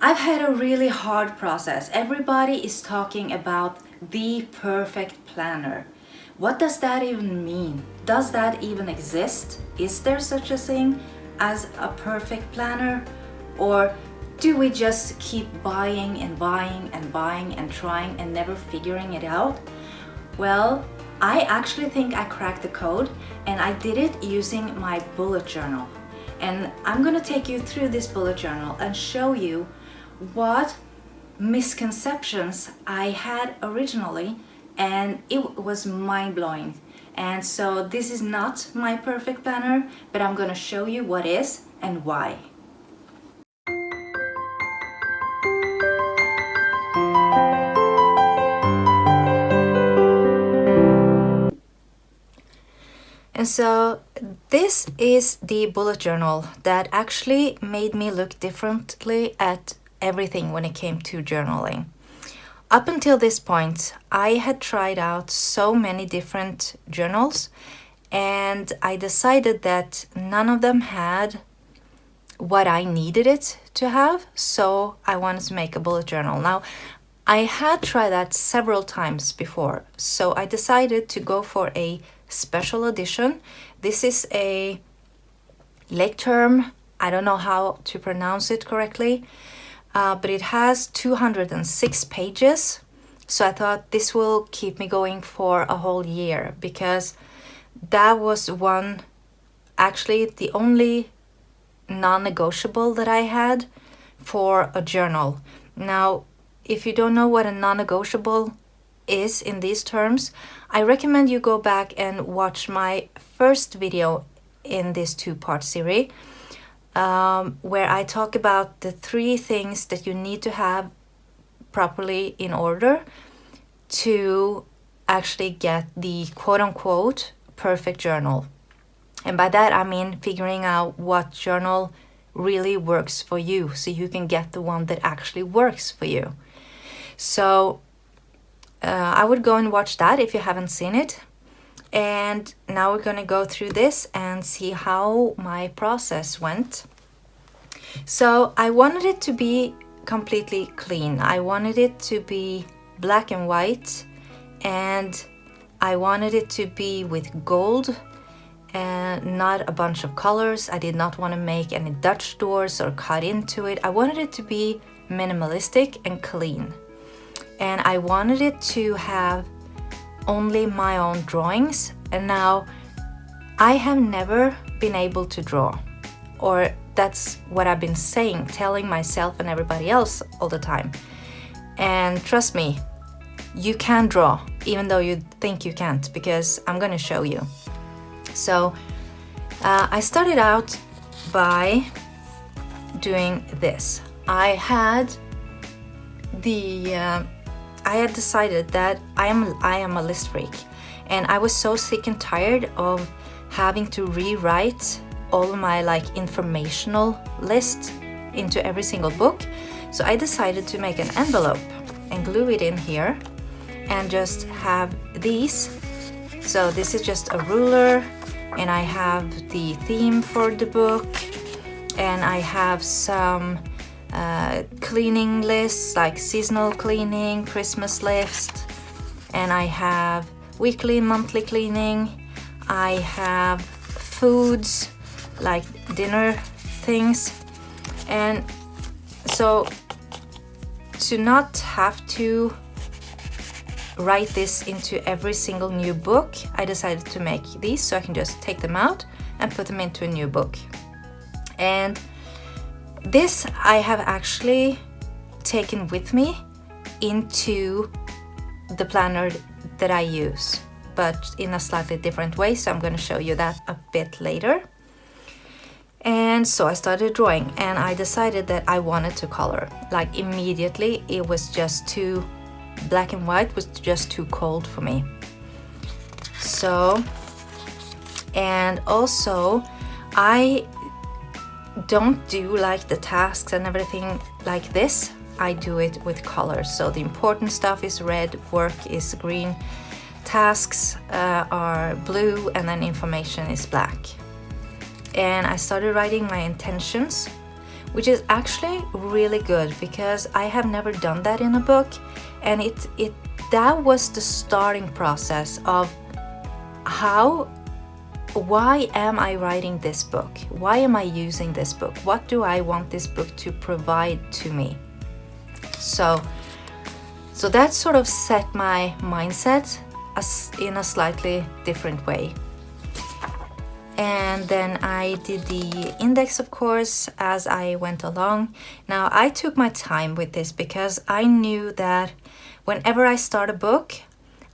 I've had a really hard process. Everybody is talking about the perfect planner. What does that even mean? Does that even exist? Is there such a thing as a perfect planner? Or do we just keep buying and buying and buying and trying and never figuring it out? Well, I actually think I cracked the code, and I did it using my bullet journal. And I'm gonna take you through this bullet journal and show you what misconceptions I had originally, and it was mind-blowing. And so this is not my perfect planner, but I'm gonna show you what is and why. And so this is the bullet journal that actually made me look differently at everything when it came to journaling. Up until this point, I had tried out so many different journals, and I decided that none of them had what I needed it to have, so I wanted to make a bullet journal. Now, I had tried that several times before, so I decided to go for a special edition. This is a late term, I don't know how to pronounce it correctly, but it has 206 pages. So I thought this will keep me going for a whole year, because that was actually the only non-negotiable that I had for a journal. Now, if you don't know what a non-negotiable is in these terms, I recommend you go back and watch my first video in this two-part series, where I talk about the 3 things that you need to have properly in order to actually get the quote-unquote perfect journal. And by that I mean figuring out what journal really works for you, so you can get the one that actually works for you. So I would go and watch that if you haven't seen it. And now we're going to go through this and see how my process went. So I wanted it to be completely clean. I wanted it to be black and white, and I wanted it to be with gold and not a bunch of colors. I did not want to make any Dutch doors or cut into it. I wanted it to be minimalistic and clean. And I wanted it to have only my own drawings. And now, I have never been able to draw, or that's what I've been telling myself and everybody else all the time. And trust me, you can draw, even though you think you can't, because I'm gonna show you. So I started out by doing this. I had decided that I am a list freak, and I was so sick and tired of having to rewrite all of my informational list into every single book. So I decided to make an envelope and glue it in here and just have these. So this is just a ruler, and I have the theme for the book, and I have some cleaning lists like seasonal cleaning, Christmas list, and I have weekly and monthly cleaning. I have foods like dinner things. And so to not have to write this into every single new book, I decided to make these so I can just take them out and put them into a new book. And this I have actually taken with me into the planner that I use, but in a slightly different way, so I'm going to show you that a bit later. And so I started drawing, and I decided that I wanted to color. Like immediately, it was just too black and white, was just too cold for me. So, and also I don't do like the tasks and everything like this. I do it with colors. So the important stuff is red, work is green, tasks are blue, and then information is black. And I started writing my intentions, which is actually really good because I have never done that in a book, and that was the starting process of why am I writing this book? Why am I using this book? What do I want this book to provide to me? So that sort of set my mindset in a slightly different way. And then I did the index, of course, as I went along. Now, I took my time with this because I knew that whenever I start a book,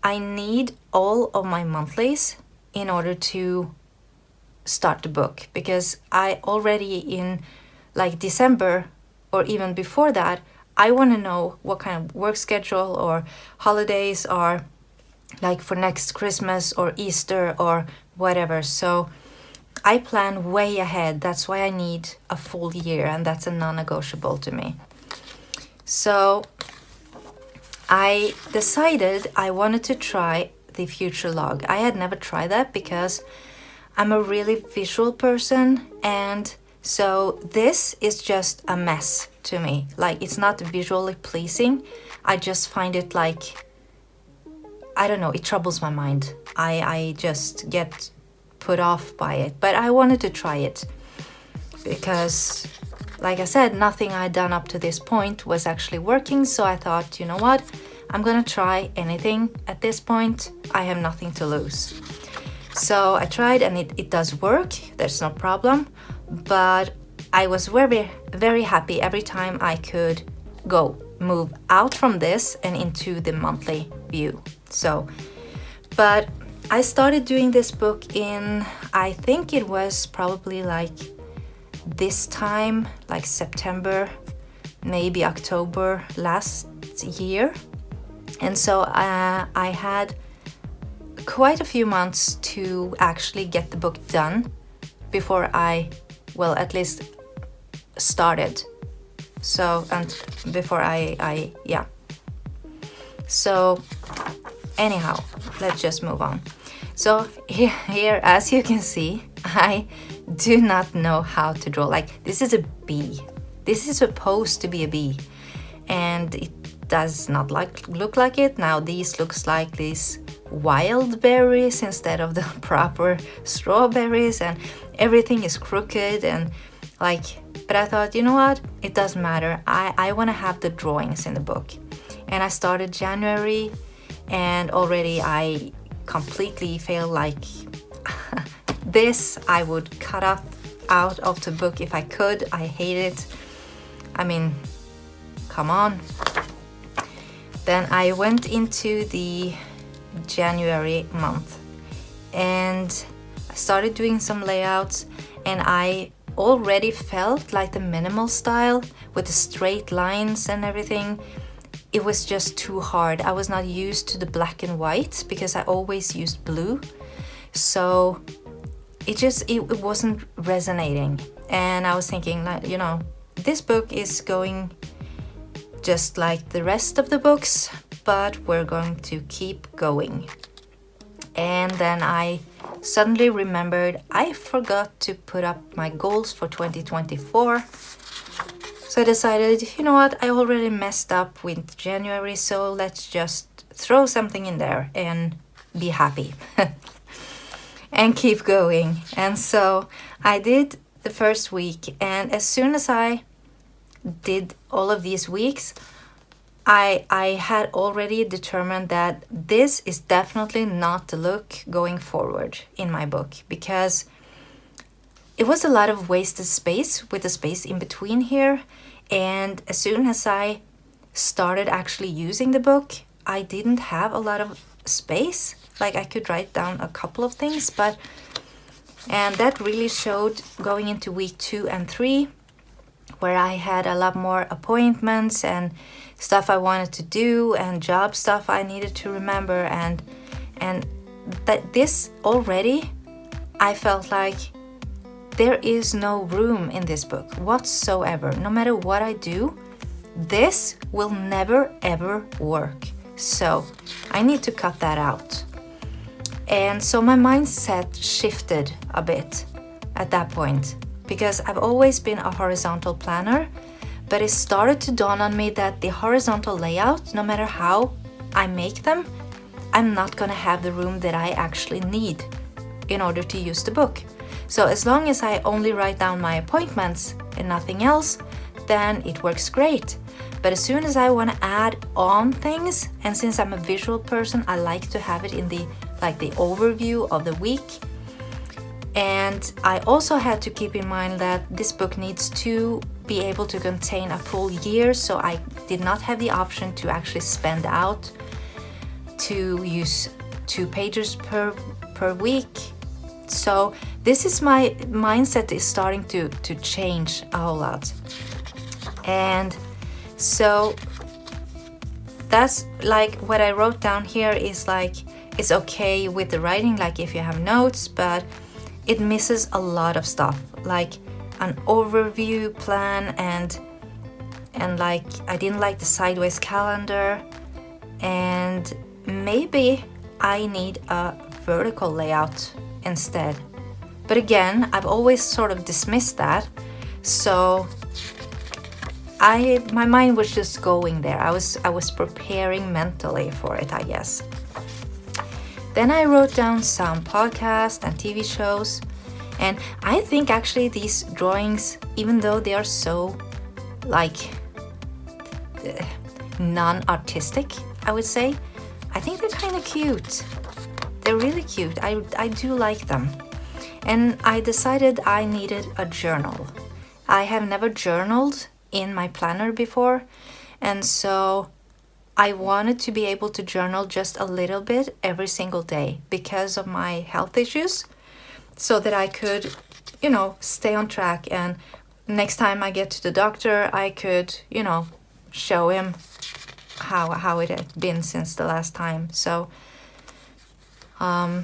I need all of my monthlies in order to start the book, because I already in like December or even before that, I want to know what kind of work schedule or holidays are like for next Christmas or Easter or whatever. So I plan way ahead. That's why I need a full year, and that's a non-negotiable to me. So I decided I wanted to try the future log. I had never tried that because I'm a really visual person, and so this is just a mess to me. Like, it's not visually pleasing. I just find it like, I don't know, it troubles my mind. I just get put off by it, but I wanted to try it because, like I said, nothing I'd done up to this point was actually working. So I thought, you know what, I'm gonna try anything at this point. I have nothing to lose. So I tried, and it does work. There's no problem, but I was very, very happy every time I could move out from this and into the monthly view. So, but I started doing this book in, I think it was probably like this time, like September, maybe October last year. And so I had quite a few months to actually get the book done before I, well, at least started. So, and before I yeah. So anyhow, let's just move on. So here, as you can see, I do not know how to draw. Like, this is a bee. This is supposed to be a bee, and it does not look like it. Now these looks like these wild berries instead of the proper strawberries, and everything is crooked and like, but I thought, you know what, it doesn't matter. I want to have the drawings in the book. And I started January, and already I completely feel like this I would cut out of the book if I could. I hate it. I mean, come on. Then I went into the January month and I started doing some layouts, and I already felt like the minimal style with the straight lines and everything, it was just too hard. I was not used to the black and white because I always used blue, so it wasn't resonating. And I was thinking, like, you know, this book is going just like the rest of the books, but we're going to keep going. And then I suddenly remembered I forgot to put up my goals for 2024. So I decided, you know what, I already messed up with January, so let's just throw something in there and be happy and keep going. And so I did the first week, and as soon as I did all of these weeks, I had already determined that this is definitely not the look going forward in my book, because it was a lot of wasted space with the space in between here. And as soon as I started actually using the book, I didn't have a lot of space. Like, I could write down a couple of things, and that really showed going into week 2 and 3, where I had a lot more appointments and stuff I wanted to do and job stuff I needed to remember, and that this already, I felt like there is no room in this book whatsoever. No matter what I do, this will never ever work. So I need to cut that out. And so my mindset shifted a bit at that point, because I've always been a horizontal planner, but it started to dawn on me that the horizontal layout, no matter how I make them, I'm not gonna have the room that I actually need in order to use the book. So as long as I only write down my appointments and nothing else, then it works great. But as soon as I want to add on things, and since I'm a visual person, I like to have it in the overview of the week. And I also had to keep in mind that this book needs to be able to contain a full year, so I did not have the option to actually spend out to use 2 pages per week. So this is my mindset is starting to change a whole lot. And so that's like what I wrote down here is like, it's okay with the writing, like if you have notes, but it misses a lot of stuff, like an overview plan, and like I didn't like the sideways calendar, and maybe I need a vertical layout instead. But again, I've always sort of dismissed that, so my mind was just going there. I was preparing mentally for it, I guess. Then I wrote down some podcasts and TV shows, and I think actually these drawings, even though they are so like non-artistic, I would say, I think they're kind of cute. They're really cute. I do like them. And I decided I needed a journal. I have never journaled in my planner before, and so I wanted to be able to journal just a little bit every single day because of my health issues, so that I could, stay on track, and next time I get to the doctor, I could, show him how it had been since the last time. So I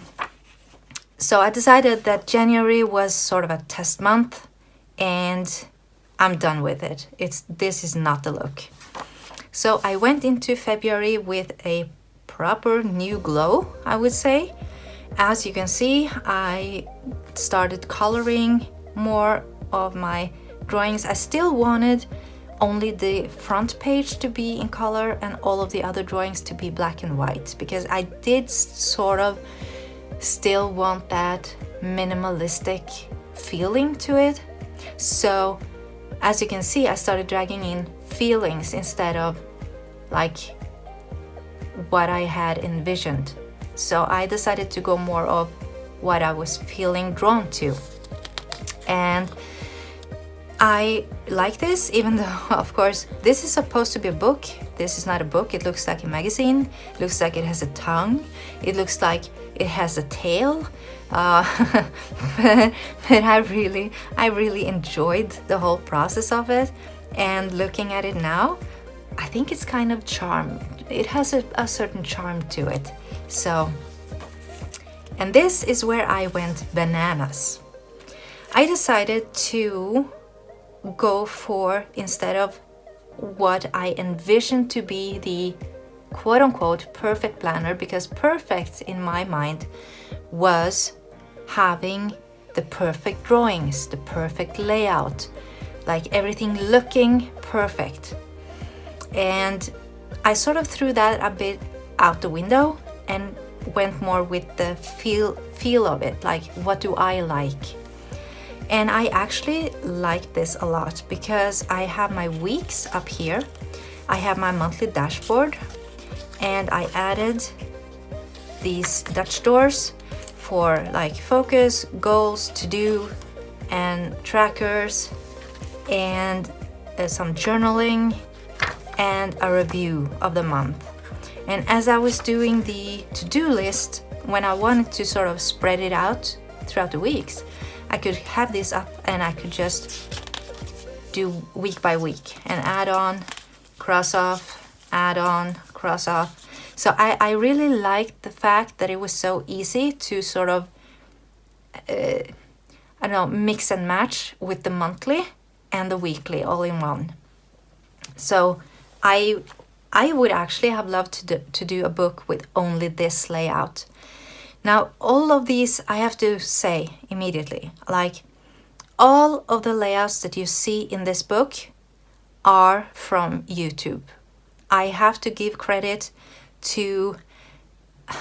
decided that January was sort of a test month, and I'm done with it. This is not the look. So I went into February with a proper new glow, I would say. As you can see, I started coloring more of my drawings. I still wanted only the front page to be in color and all of the other drawings to be black and white, because I did sort of still want that minimalistic feeling to it. So as you can see, I started dragging in feelings instead of like what I had envisioned. So I decided to go more of what I was feeling drawn to. And I like this, even though, of course, this is supposed to be a book. This is not a book. It looks like a magazine. It looks like it has a tongue. It looks like it has a tail. But I really enjoyed the whole process of it. And looking at it now, I think it's kind of charm. It has a certain charm to it. So, and this is where I went bananas. I decided to go for, instead of what I envisioned to be the quote-unquote perfect planner, because perfect in my mind was having the perfect drawings, the perfect layout, like everything looking perfect. And I sort of threw that a bit out the window and went more with the feel of it, like what do I like. And I actually like this a lot because I have my weeks up here. I have my monthly dashboard, and I added these Dutch doors for like focus, goals, to do, and trackers, and some journaling, and a review of the month. And as I was doing the to-do list, when I wanted to sort of spread it out throughout the weeks, I could have this up and I could just do week by week and add on, cross off, add on, cross off. So I really liked the fact that it was so easy to sort of, mix and match with the monthly and the weekly all in one. So I would actually have loved to do a book with only this layout. Now, all of these, I have to say immediately, like all of the layouts that you see in this book are from YouTube. I have to give credit to,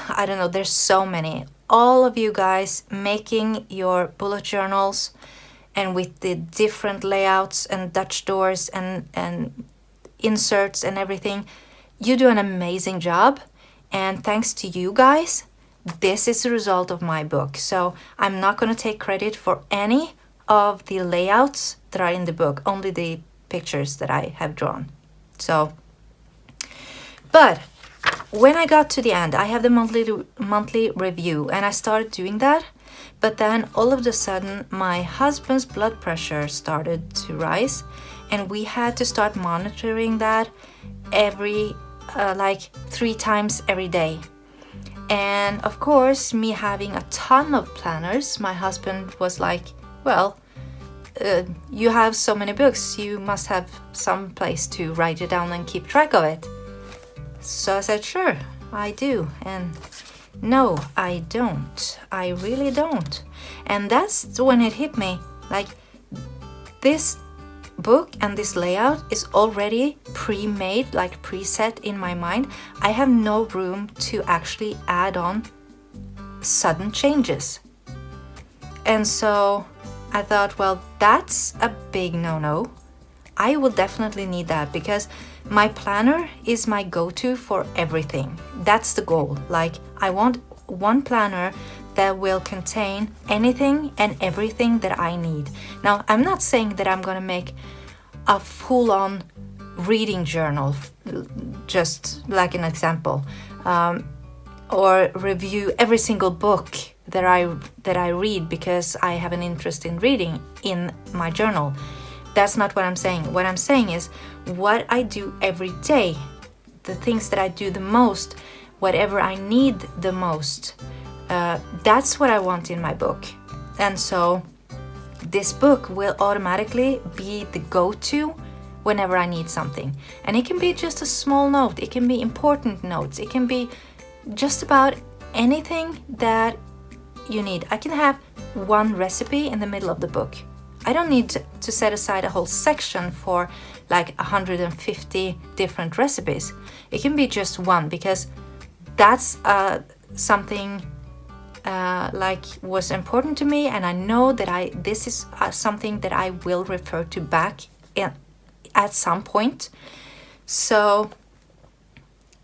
I don't know, there's so many. All of you guys making your bullet journals and with the different layouts and Dutch doors and inserts and everything. You do an amazing job. And thanks to you guys, this is the result of my book. So I'm not going to take credit for any of the layouts that are in the book, only the pictures that I have drawn. So, but when I got to the end, I have the monthly review and I started doing that. But then all of a sudden, my husband's blood pressure started to rise and we had to start monitoring that every like 3 times every day. And of course, me having a ton of planners, my husband was like, well, you have so many books, you must have some place to write it down and keep track of it. So I said, sure, I do. And no, I don't. I really don't. And that's when it hit me, like, this book and this layout is already pre-made, like preset in my mind. I have no room to actually add on sudden changes. And so I thought, well, that's a big no-no. I will definitely need that because my planner is my go-to for everything. That's the goal. Like, I want one planner that will contain anything and everything that I need. Now, I'm not saying that I'm gonna make a full-on reading journal, just like an example, or review every single book that I read because I have an interest in reading in my journal. That's not what I'm saying. What I'm saying is what I do every day, the things that I do the most, whatever I need the most. That's what I want in my book. And so this book will automatically be the go-to whenever I need something. And it can be just a small note, it can be important notes, it can be just about anything that you need. I can have one recipe in the middle of the book. I don't need to set aside a whole section for like 150 different recipes. It can be just one because that's something like was important to me, and I know that this is something that I will refer to back at some point. So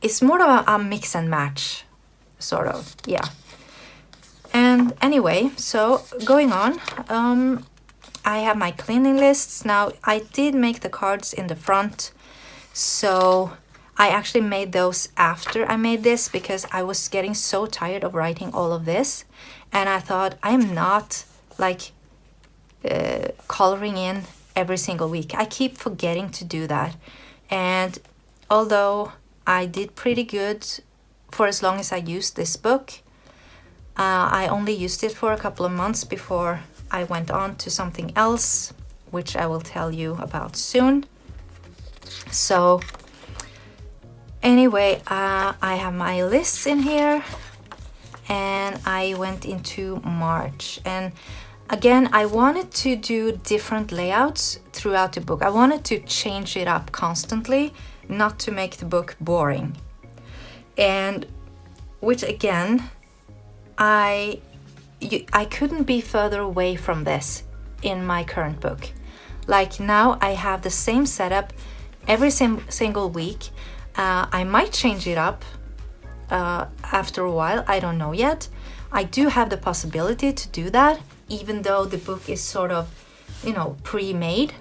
it's more of a mix and match, sort of, yeah. And anyway, so going on, I have my cleaning lists. Now, I did make the cards in the front, so I actually made those after I made this because I was getting so tired of writing all of this. And I thought, I'm not like coloring in every single week. I keep forgetting to do that. And although I did pretty good for as long as I used this book, I only used it for a couple of months before I went on to something else, which I will tell you about soon. So anyway, I have my lists in here and I went into March. And again, I wanted to do different layouts throughout the book. I wanted to change it up constantly, not to make the book boring. And which again, I couldn't be further away from this in my current book. Like now I have the same setup every single week. I might change it up after a while, I don't know yet. I do have the possibility to do that, even though the book is sort of, pre-made.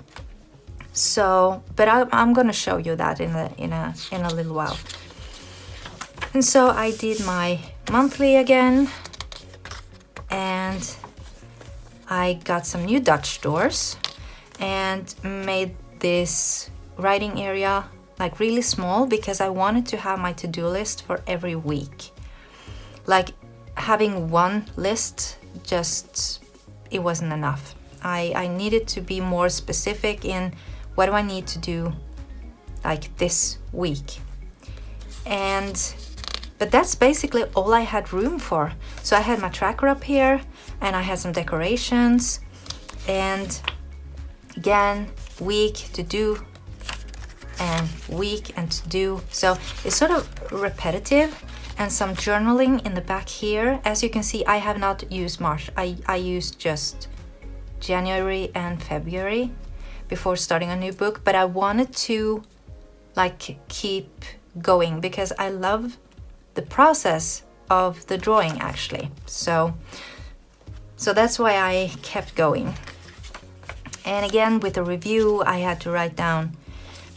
So, but I'm gonna show you that in a little while. And so I did my monthly again, and I got some new Dutch doors and made this writing area like really small because I wanted to have my to-do list for every week. Like having one list, it wasn't enough. I needed to be more specific in what do I need to do like this week. But that's basically all I had room for. So I had my tracker up here and I had some decorations. and again, week to do and week and to do. So it's sort of repetitive, and some journaling in the back here. As you can see, I have not used March. I used just January and February before starting a new book, but I wanted to like keep going because I love the process of the drawing actually. So that's why I kept going. And again, with the review, I had to write down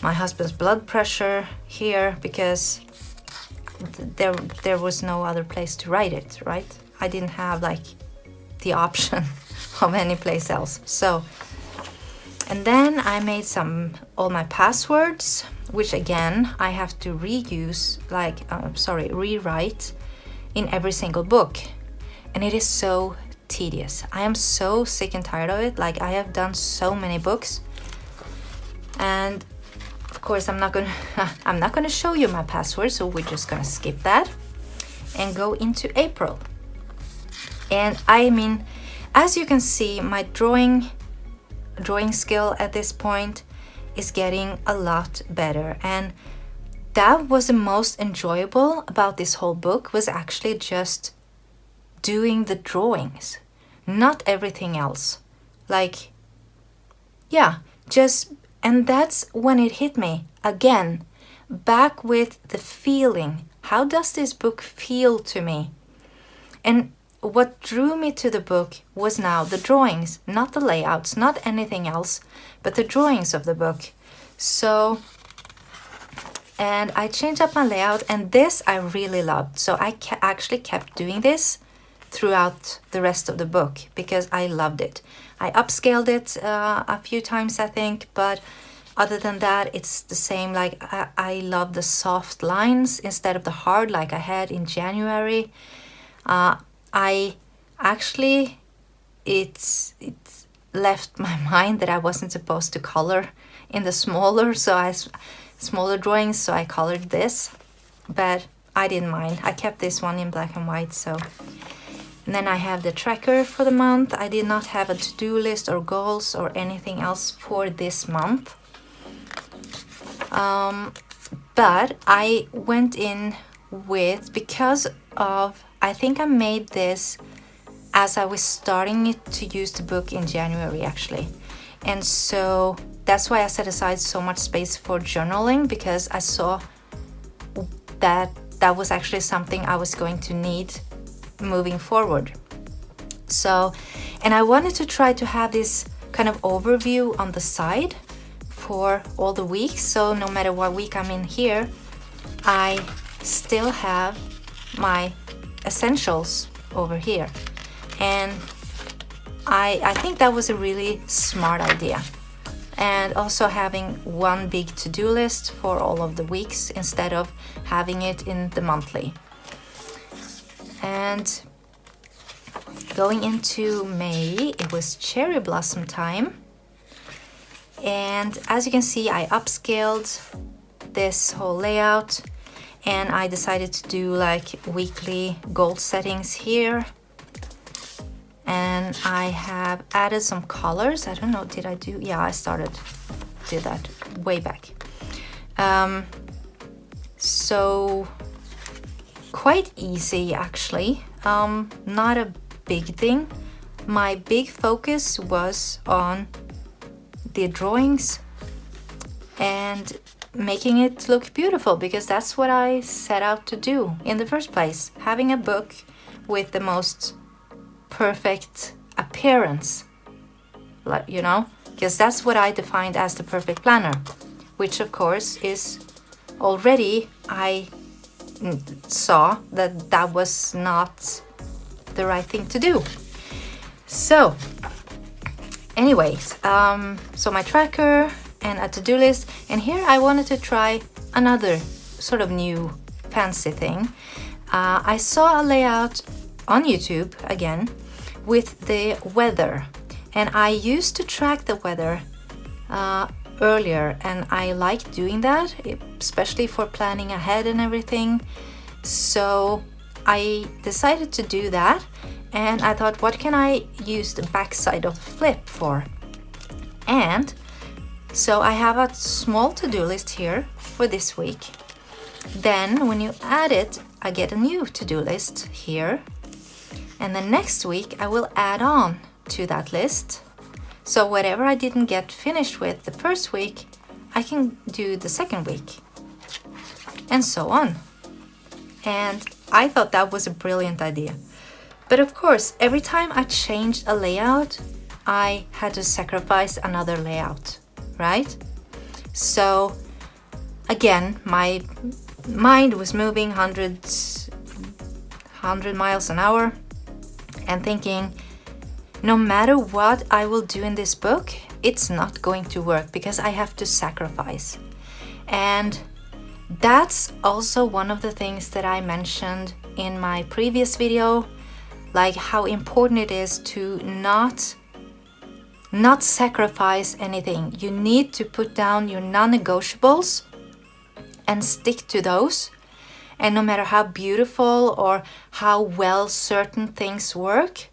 my husband's blood pressure here because there was no other place to write it, right? I didn't have like the option of any place else. So, and then I made all my passwords, which again I have to rewrite in every single book, and it is so tedious. I am so sick and tired of it. Like, I have done so many books, and of course I'm not gonna show you my password, so we're just gonna skip that and go into April. And I mean, as you can see, my drawing skill at this point is getting a lot better, and that was the most enjoyable about this whole book, was actually just doing the drawings, not everything else. Like, yeah, and that's when it hit me again, back with the feeling. How does this book feel to me? And what drew me to the book was now the drawings, not the layouts, not anything else, but the drawings of the book. So, and I changed up my layout, and this I really loved. So I actually kept doing this throughout the rest of the book because I loved it. I upscaled it a few times, I think, but other than that, it's the same. Like, I love the soft lines instead of the hard like I had in January. I actually, it's left my mind that I wasn't supposed to color in the smaller drawings, so I colored this, but I didn't mind. I kept this one in black and white. So, and then I have the tracker for the month. I did not have a to-do list or goals or anything else for this month, but I went in with, because of, I think I made this as I was starting to use the book in January actually, and so that's why I set aside so much space for journaling, because I saw that was actually something I was going to need moving forward. So, and I wanted to try to have this kind of overview on the side for all the weeks, so no matter what week I'm in here, I still have my essentials over here. And I think that was a really smart idea. And also having one big to-do list for all of the weeks instead of having it in the monthly. And going into May, it was cherry blossom time. And as you can see, I upscaled this whole layout, and I decided to do like weekly goal settings here. And I have added some colors. I don't know, did I do? Yeah, I did that way back. So quite easy actually, not a big thing. My big focus was on the drawings and making it look beautiful, because that's what I set out to do in the first place, having a book with the most perfect appearance, like, you know, because that's what I defined as the perfect planner, which of course is already, I saw that was not the right thing to do. So anyways, so my tracker and a to-do list, and here I wanted to try another sort of new fancy thing. I saw a layout on YouTube again with the weather, and I used to track the weather earlier, and I like doing that, especially for planning ahead and everything. So I decided to do that, and I thought, what can I use the back side of the flip for? And so I have a small to-do list here for this week. Then when you add it, I get a new to-do list here. And then next week I will add on to that list. So whatever I didn't get finished with the first week, I can do the second week. And so on. And I thought that was a brilliant idea. But of course, every time I changed a layout, I had to sacrifice another layout, right? So again, my mind was moving 100 miles an hour and thinking, no matter what I will do in this book, it's not going to work because I have to sacrifice. And that's also one of the things that I mentioned in my previous video, like how important it is to not sacrifice anything. You need to put down your non-negotiables and stick to those. And no matter how beautiful or how well certain things work,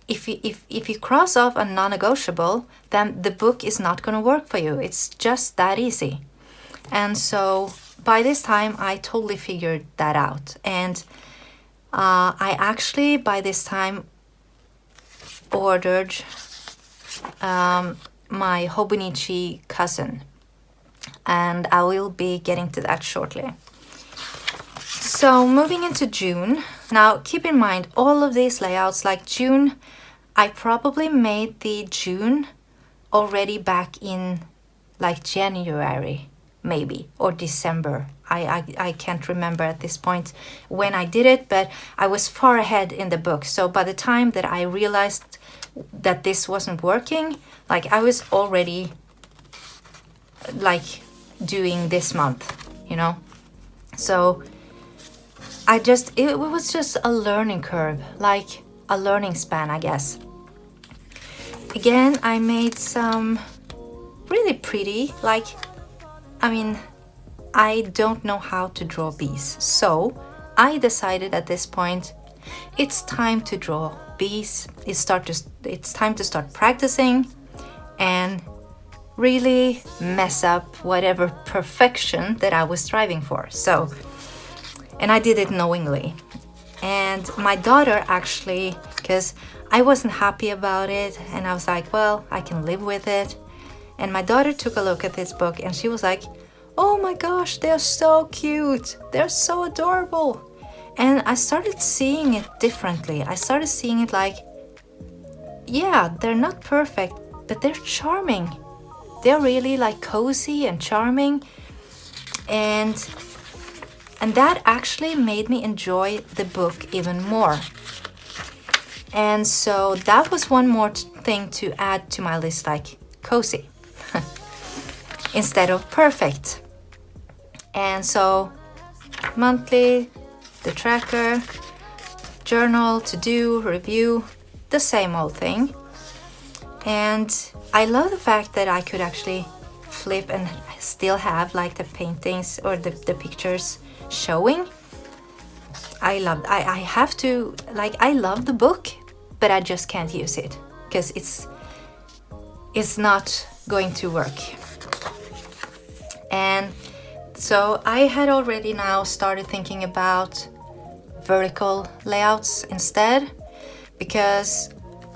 if you cross off a non-negotiable, then the book is not going to work for you. It's just that easy. And so by this time, I totally figured that out. And I actually, by this time, ordered my Hobonichi cousin. And I will be getting to that shortly. So moving into June. Now keep in mind, all of these layouts, like June, I probably made the June already back in like January, maybe, or December. I can't remember at this point when I did it, but I was far ahead in the book. So by the time that I realized that this wasn't working, like I was already like doing this month, you know? So it was just a learning curve, like a learning span, I guess. Again, I made some really pretty, like, I mean, I don't know how to draw bees. So I decided at this point, it's time to draw bees. It's time to start practicing and really mess up whatever perfection that I was striving for. So, and I did it knowingly. And my daughter actually, because I wasn't happy about it, and I was like, well, I can live with it. And my daughter took a look at this book and she was like, oh my gosh, they're so cute. They're so adorable. And I started seeing it differently. I started seeing it like, yeah, they're not perfect, but they're charming. They're really like cozy and charming. And that actually made me enjoy the book even more. And so that was one more thing to add to my list, like cozy instead of perfect. And so monthly, the tracker, journal, to do, review, the same old thing. And I love the fact that I could actually flip and still have like the paintings or the pictures showing. I love the book, but I just can't use it because it's not going to work. And so I had already now started thinking about vertical layouts instead, because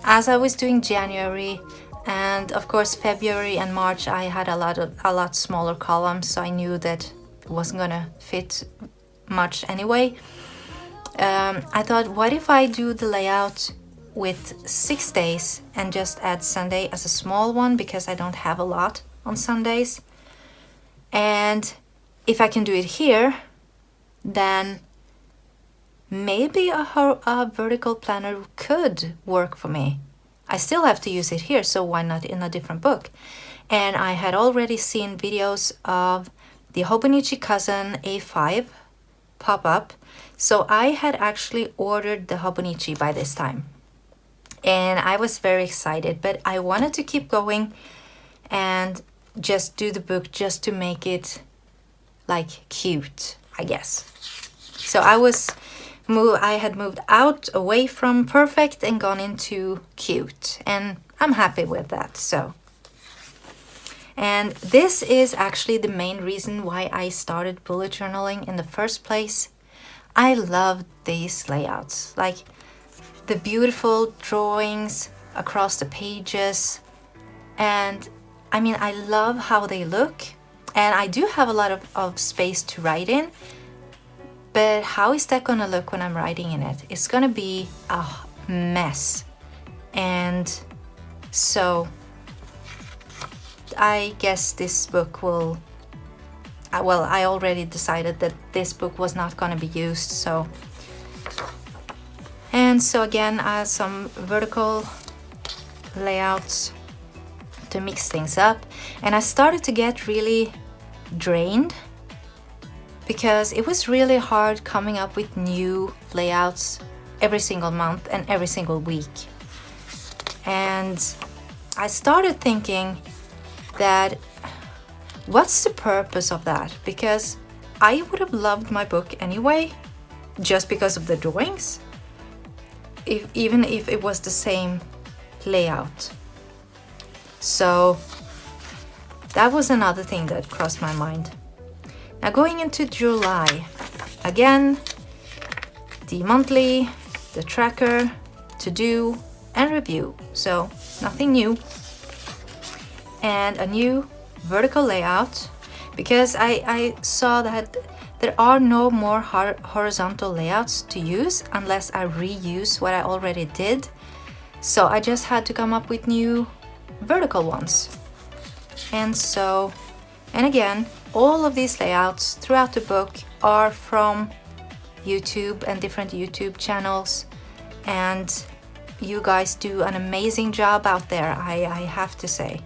as I was doing January and of course February and March, I had a lot smaller columns, so I knew that it wasn't gonna fit much anyway. I thought, what if I do the layout with 6 days and just add Sunday as a small one, because I don't have a lot on Sundays. And if I can do it here, then maybe a vertical planner could work for me. I still have to use it here, so why not in a different book? And I had already seen videos of the Hobonichi Cousin A5 pop up, so I had actually ordered the Hobonichi by this time. And I was very excited, but I wanted to keep going and just do the book just to make it like cute, I guess. So I was I had moved out away from perfect and gone into cute, and I'm happy with that. So, and this is actually the main reason why I started bullet journaling in the first place. I love these layouts, like the beautiful drawings across the pages, and I mean, I love how they look, and I do have a lot of space to write in, but how is that gonna look when I'm writing in it? It's gonna be a mess. And so I guess this book will, well, I already decided that this book was not gonna be used, so. And so again, some vertical layouts to mix things up, and I started to get really drained because it was really hard coming up with new layouts every single month and every single week. And I started thinking that what's the purpose of that? Because I would have loved my book anyway, just because of the drawings, even if it was the same layout. So that was another thing that crossed my mind. Now going into July, again, the monthly, the tracker, to do, and review. So nothing new. And a new vertical layout, because I saw that there are no more horizontal layouts to use unless I reuse what I already did. So I just had to come up with new vertical ones. And so, and again, all of these layouts throughout the book are from YouTube and different YouTube channels, and you guys do an amazing job out there, I have to say.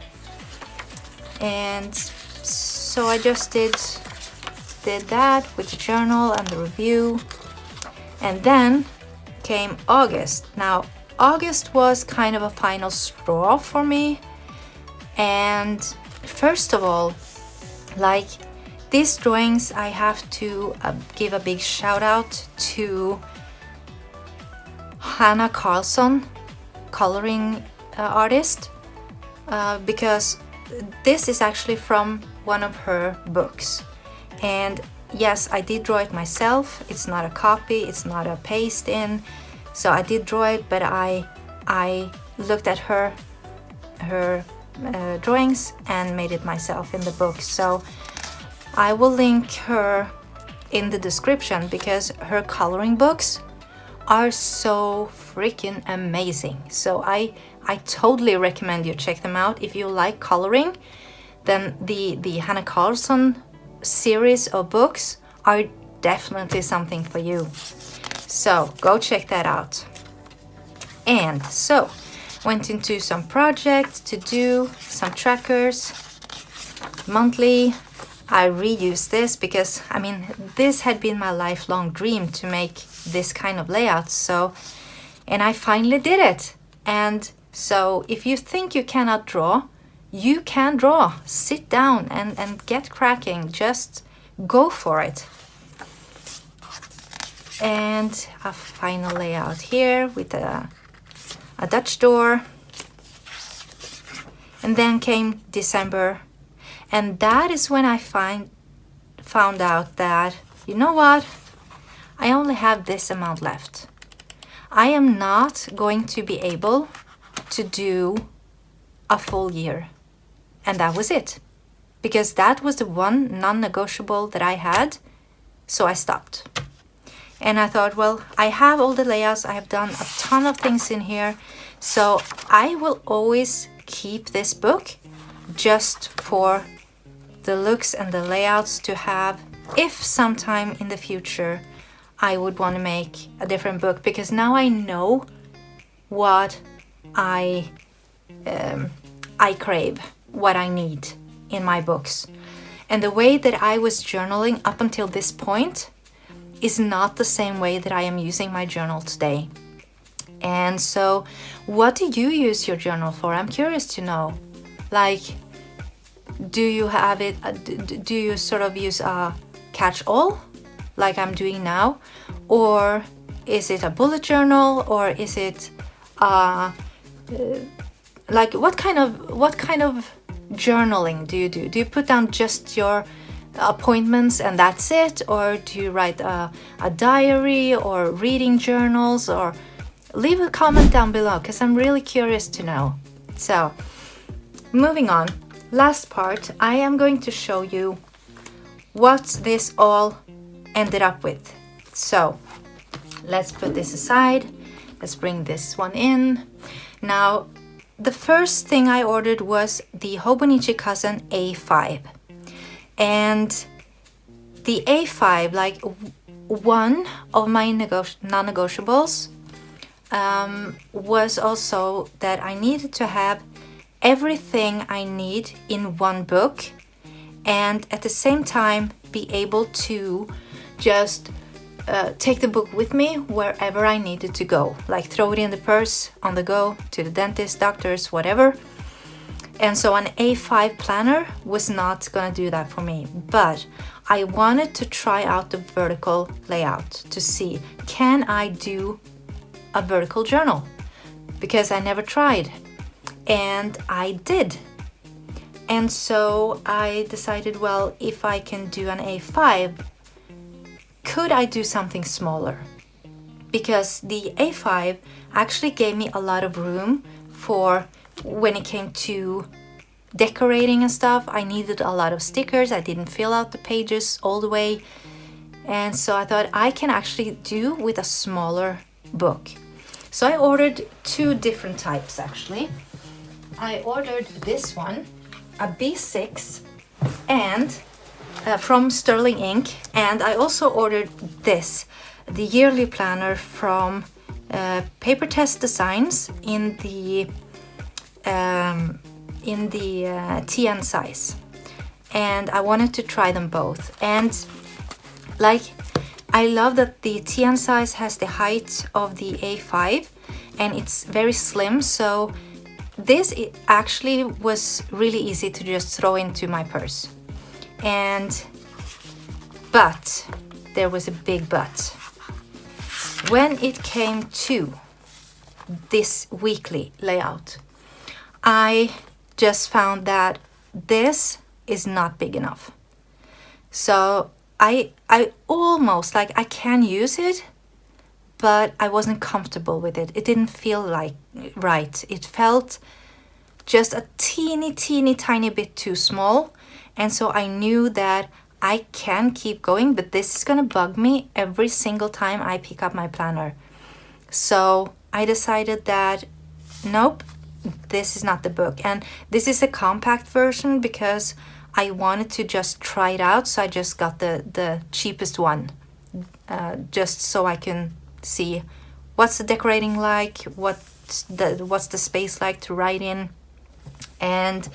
And so I just did that with the journal and the review. And then came August. Now August was kind of a final straw for me. And first of all, like these drawings, I have to give a big shout out to Hannah Carlson, coloring artist, because this is actually from one of her books. And yes, I did draw it myself. It's not a copy, it's not a paste in. So I did draw it, but I looked at her drawings and made it myself in the book. So I will link her in the description because her coloring books are so freaking amazing. So I totally recommend you check them out. If you like coloring, then the Hannah Carlson series of books are definitely something for you. So go check that out. And so went into some projects to do, some trackers, monthly. I reused this because, I mean, this had been my lifelong dream to make this kind of layout. So, and I finally did it. And so if you think you cannot draw, you can draw. Sit down and get cracking. Just go for it. And a final layout here with a Dutch door. And then came December. And that is when I found out that, you know what? I only have this amount left. I am not going to be able to do a full year. And that was it. Because that was the one non-negotiable that I had. So I stopped. And I thought, well, I have all the layouts. I have done a ton of things in here. So I will always keep this book just for the looks and the layouts to have if sometime in the future I would want to make a different book, because now I know what I crave, what I need in my books. And the way that I was journaling up until this point is not the same way that I am using my journal today. And so what do you use your journal for? I'm curious to know. Like, do you have it, do you sort of use a catch-all like I'm doing now? Or is it a bullet journal, or is it like what kind of journaling do you do? Do you put down just your appointments and that's it, or do you write a diary or reading journals? Or leave a comment down below, because I'm really curious to know. So moving on, last part, I am going to show you what this all ended up with. So let's put this aside. Let's bring this one in. Now, the first thing I ordered was the Hobonichi Cousin A5. And the A5, like one of my non-negotiables, was also that I needed to have everything I need in one book, and at the same time be able to just take the book with me wherever I needed to go, like throw it in the purse, on the go, to the dentist, doctors, whatever. And so an A5 planner was not gonna do that for me, but I wanted to try out the vertical layout to see, can I do a vertical journal? Because I never tried, and I did. And so I decided, well, if I can do an A5, could I do something smaller? Because the A5 actually gave me a lot of room for when it came to decorating and stuff. I needed a lot of stickers. I didn't fill out the pages all the way. And so I thought I can actually do with a smaller book. So I ordered two different types actually. I ordered this one, a B6, and from Sterling Ink, and I also ordered this, the yearly planner from Paper Test Designs in the TN size, and I wanted to try them both. And like, I love that the TN size has the height of the A5 and it's very slim, so this actually was really easy to just throw into my purse. But there was a big but. When it came to this weekly layout, I just found that this is not big enough. So I almost, like, I can use it, but I wasn't comfortable with it. It didn't feel like right. It felt just a teeny tiny bit too small. And so I knew that I can keep going, but this is gonna bug me every single time I pick up my planner. So I decided that nope, this is not the book. And this is a compact version because I wanted to just try it out, so I just got the cheapest one, just so I can see what's the decorating like, what's the space like to write in. And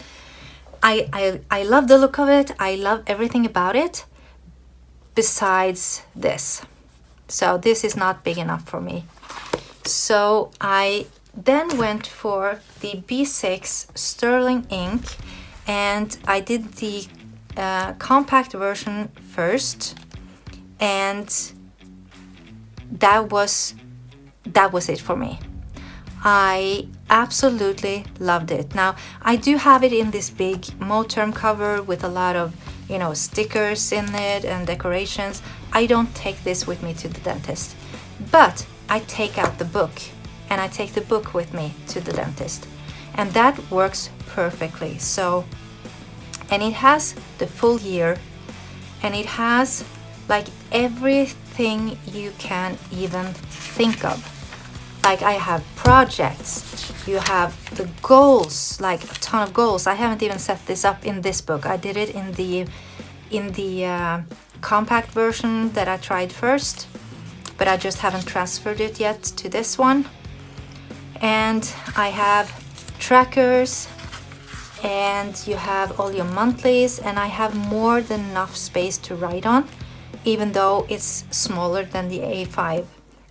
I love the look of it. I love everything about it besides this. So this is not big enough for me. So I then went for the B6 Sterling Ink, and I did the compact version first, and that was it for me. I absolutely loved it. Now, I do have it in this big Moterm cover with a lot of, you know, stickers in it and decorations. I don't take this with me to the dentist, but I take out the book and I take the book with me to the dentist, and that works perfectly. So, and it has the full year, and it has like everything you can even think of. Like, I have projects, you have the goals, like a ton of goals. I haven't even set this up in this book. I did it in the compact version that I tried first, but I just haven't transferred it yet to this one. And I have trackers, and you have all your monthlies, and I have more than enough space to write on, even though it's smaller than the A5.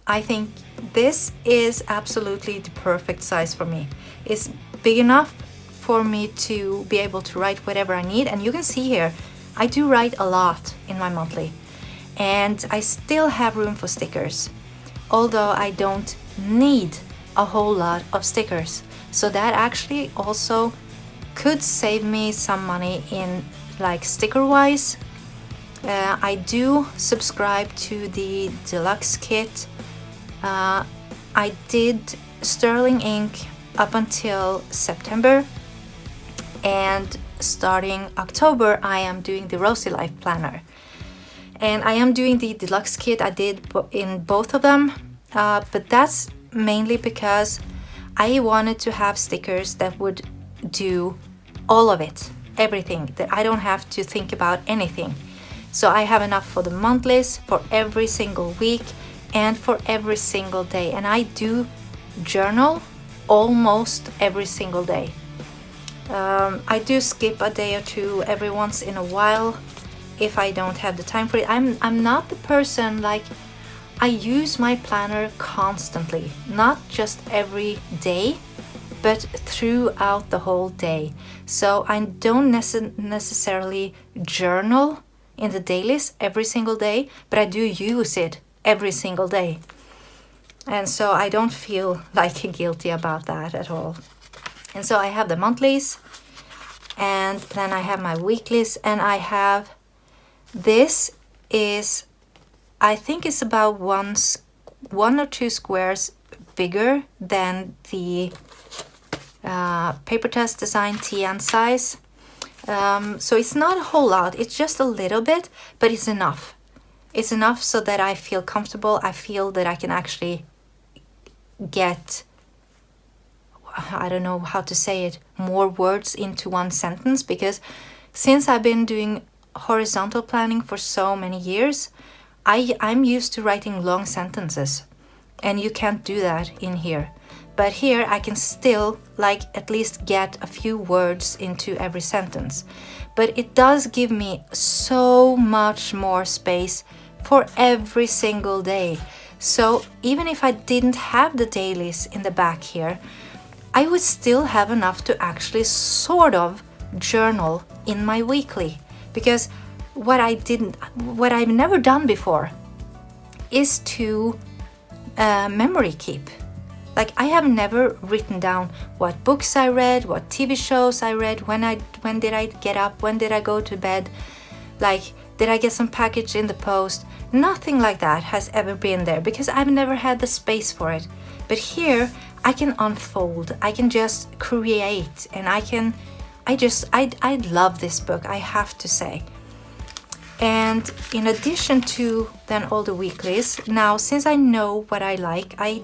I think this is absolutely the perfect size for me. It's big enough for me to be able to write whatever I need. And you can see here, I do write a lot in my monthly, and I still have room for stickers. although I don't need a whole lot of stickers. So that actually also could save me some money in like sticker wise. I do subscribe to the deluxe kit. I did sterling ink up until September, and starting October I am doing the Rosy Life planner, and I am doing the deluxe kit. I did in both of them, but that's mainly because I wanted to have stickers that would do all of it, everything, that I don't have to think about anything. So I have enough for the monthlies, for every single week, and for every single day. And I do journal almost every single day. I do skip a day or two every once in a while if I don't have the time for it. I'm not the person like, I use my planner constantly, not just every day, but throughout the whole day. So I don't necessarily journal in the dailies every single day, but I do use it every single day. And so I don't feel like guilty about that at all. And so I have the monthlies, and then I have my weeklies, and I have, this is, I think it's about one or two squares bigger than the Paper Test Design TN size. So it's not a whole lot, it's just a little bit, but it's enough. It's enough so that I feel comfortable. I feel that I can actually get, I don't know how to say it, more words into one sentence, because since I've been doing horizontal planning for so many years, I'm used to writing long sentences, and you can't do that in here. But here I can still like at least get a few words into every sentence. But it does give me so much more space for every single day. So even if I didn't have the dailies in the back here, I would still have enough to actually sort of journal in my weekly. Because what I've never done before is to memory keep. Like, I have never written down what books I read, what TV shows I read, when did I get up, when did I go to bed, like, did I get some package in the post? Nothing like that has ever been there, because I've never had the space for it. But here I can unfold, I can just create, and I love this book, I have to say. And in addition to then all the weeklies, now since I know what I like, I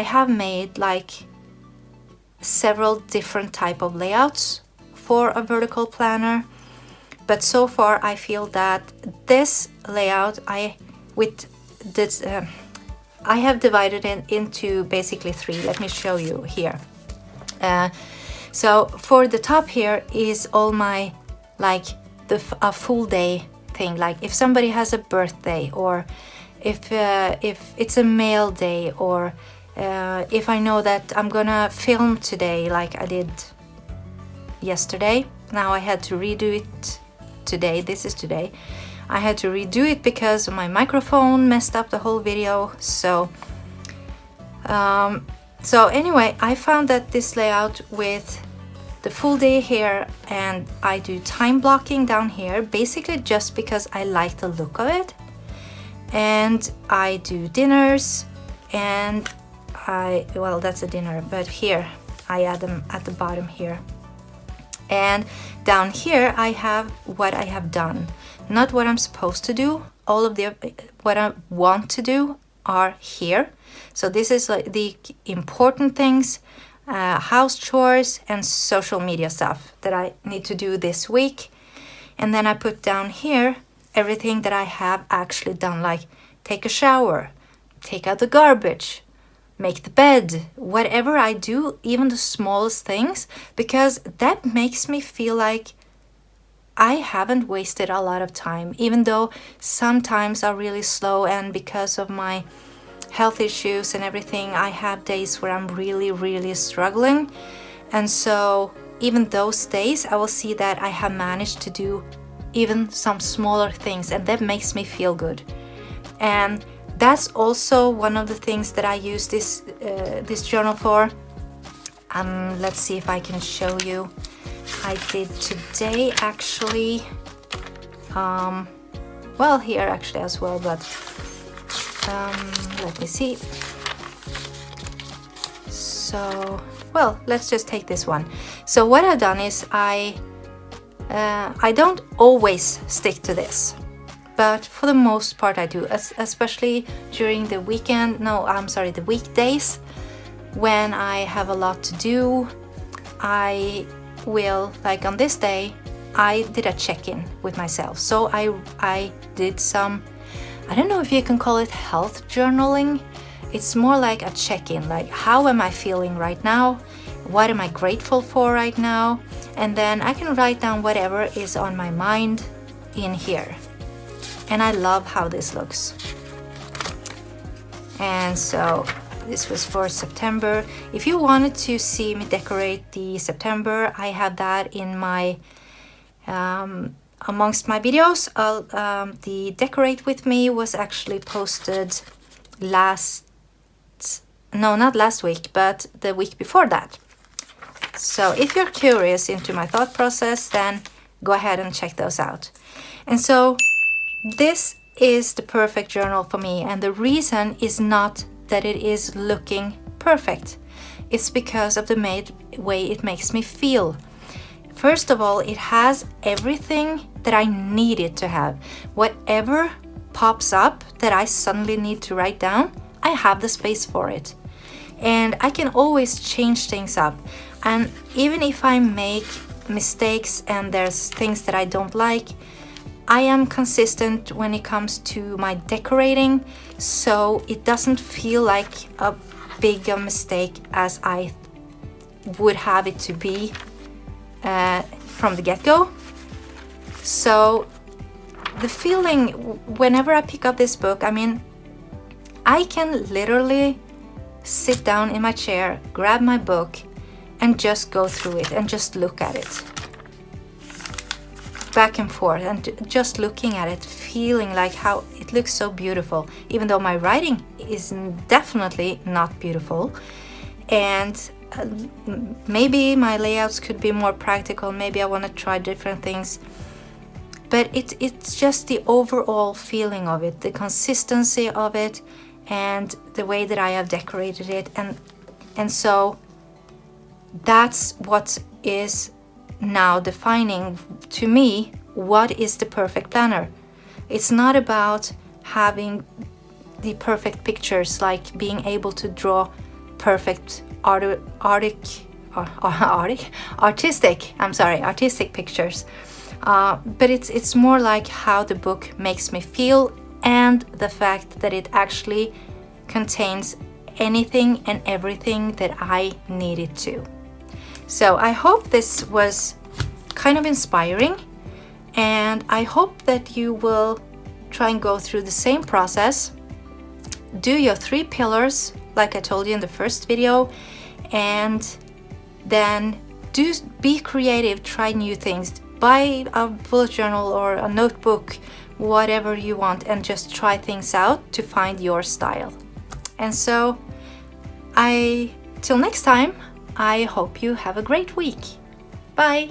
have made like several different type of layouts for a vertical planner. But so far I feel that this layout, I have divided it into basically three. Let me show you here. So for the top here is all my, like, a full day thing. Like if somebody has a birthday, or if it's a mail day, or if I know that I'm gonna film today like I did yesterday. Now I had to redo it today. This is today. I had to redo it because my microphone messed up the whole video. So anyway, I found that this layout with the full day here, and I do time blocking down here, basically just because I like the look of it. And I do dinners, and well, that's a dinner, but here I add them at the bottom here. And down here I have what I have done, not what I'm supposed to do. All of what I want to do are here. So this is like the important things, house chores and social media stuff that I need to do this week. And then I put down here everything that I have actually done, like take a shower, take out the garbage, make the bed, whatever I do, even the smallest things, because that makes me feel like I haven't wasted a lot of time, even though sometimes are really slow, and because of my health issues and everything, I have days where I'm really, really struggling. And so even those days, I will see that I have managed to do even some smaller things, and that makes me feel good. And that's also one of the things that I use this journal for. Let's see if I can show you. I did today actually, well, here actually as well, but let me see. So, well, let's just take this one. So what I've done is I don't always stick to this, but for the most part I do, especially during the the weekdays when I have a lot to do. I will, like on this day, I did a check-in with myself. So I did some, I don't know if you can call it health journaling. It's more like a check-in, like how am I feeling right now? What am I grateful for right now? And then I can write down whatever is on my mind in here. And I love how this looks. And so this was for September. If you wanted to see me decorate the September, I have that in my amongst my videos. The decorate with me was actually posted not last week, but the week before that. So if you're curious into my thought process, then go ahead and check those out. And so this is the perfect journal for me, and the reason is not that it is looking perfect. It's because of the way it makes me feel. First of all, it has everything that I need it to have. Whatever pops up that I suddenly need to write down, I have the space for it. And I can always change things up. And even if I make mistakes and there's things that I don't like, I am consistent when it comes to my decorating, so it doesn't feel like a big a mistake as I would have it to be from the get-go. So the feeling whenever I pick up this book, I mean, I can literally sit down in my chair, grab my book, and just go through it and just look at it back and forth, and just looking at it, feeling like how it looks so beautiful, even though my writing is definitely not beautiful. And maybe my layouts could be more practical, maybe I want to try different things, but it's just the overall feeling of it, the consistency of it, and the way that I have decorated it. And so that's what is now defining to me what is the perfect planner. It's not about having the perfect pictures, like being able to draw perfect artistic pictures, but it's more like how the book makes me feel, and the fact that it actually contains anything and everything that I need it to. So I hope this was kind of inspiring, and I hope that you will try and go through the same process. Do your 3 pillars like I told you in the first video, and then be creative, try new things, buy a bullet journal or a notebook, whatever you want, and just try things out to find your style. And so till next time, I hope you have a great week. Bye!